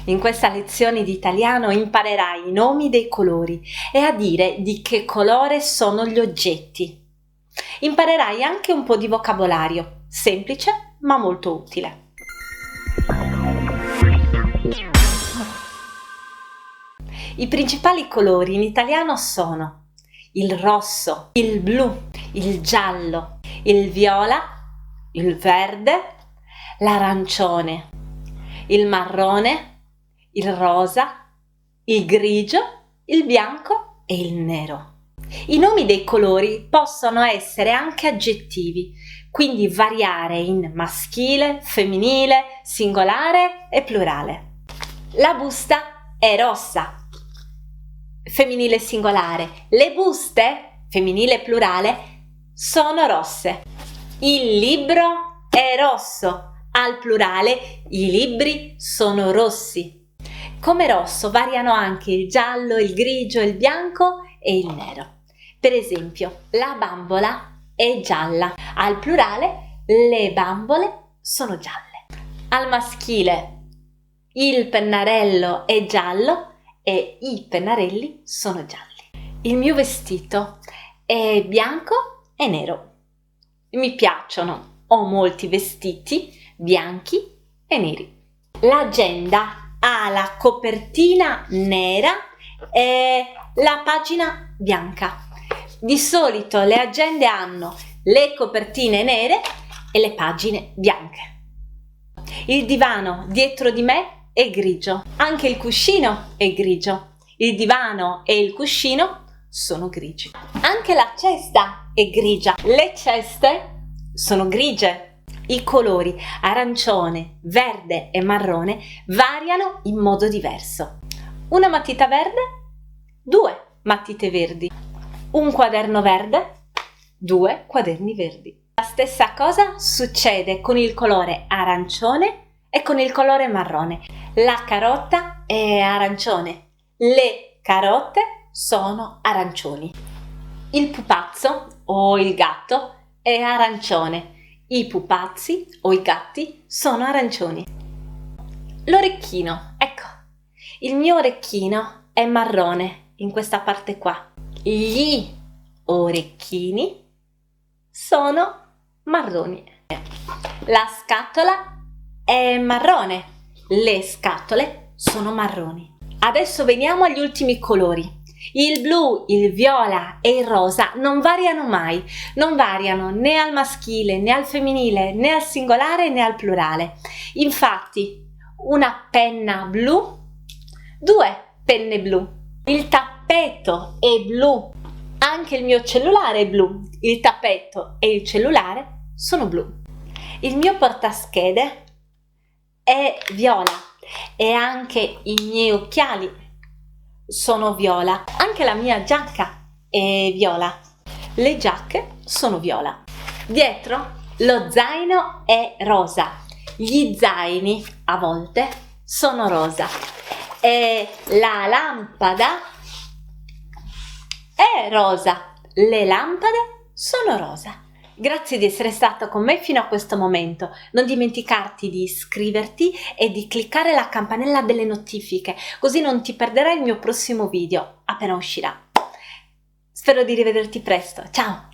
In questa lezione di italiano imparerai i nomi dei colori e a dire di che colore sono gli oggetti. Imparerai anche un po' di vocabolario, semplice ma molto utile. I principali colori in italiano sono il rosso, il blu, il giallo, il viola, il verde, l'arancione, il marrone, il rosa, il grigio, il bianco e il nero. I nomi dei colori possono essere anche aggettivi, quindi variare in maschile, femminile, singolare e plurale. La busta è rossa, femminile e singolare. Le buste, femminile e plurale, sono rosse. Il libro è rosso, al plurale i libri sono rossi. Come rosso variano anche il giallo, il grigio, il bianco e il nero. Per esempio, la bambola è gialla, al plurale le bambole sono gialle. Al maschile il pennarello è giallo e i pennarelli sono gialli. Il mio vestito è bianco e nero. Mi piacciono, ho molti vestiti bianchi e neri. L'agenda ha la copertina nera e la pagina bianca. Di solito le agende hanno le copertine nere e le pagine bianche. Il divano dietro di me è grigio, anche il cuscino è grigio. Il divano e il cuscino sono grigi. Anche la cesta è grigia. Le ceste sono grigie. I colori arancione, verde e marrone variano in modo diverso. Una matita verde, 2 matite verdi. Un quaderno verde, 2 quaderni verdi. La stessa cosa succede con il colore arancione e con il colore marrone. La carota è arancione, le carote sono arancioni. Il pupazzo o il gatto è arancione. I pupazzi o i gatti sono arancioni. L'orecchino, ecco, il mio orecchino è marrone in questa parte qua. Gli orecchini sono marroni. La scatola è marrone, le scatole sono marroni. Adesso veniamo agli ultimi colori. Il blu, il viola e il rosa non variano mai, non variano né al maschile, né al femminile, né al singolare, né al plurale. Infatti, una penna blu, 2 penne blu. Il tappeto è blu, anche il mio cellulare è blu. Il tappeto e il cellulare sono blu. Il mio portaschede è viola e anche i miei occhiali sono viola. Anche la mia giacca è viola. Le giacche sono viola. Dietro lo zaino è rosa. Gli zaini a volte sono rosa. E la lampada è rosa. Le lampade sono rosa. Grazie di essere stato con me fino a questo momento. Non dimenticarti di iscriverti e di cliccare la campanella delle notifiche, così non ti perderai il mio prossimo video appena uscirà. Spero di rivederti presto. Ciao!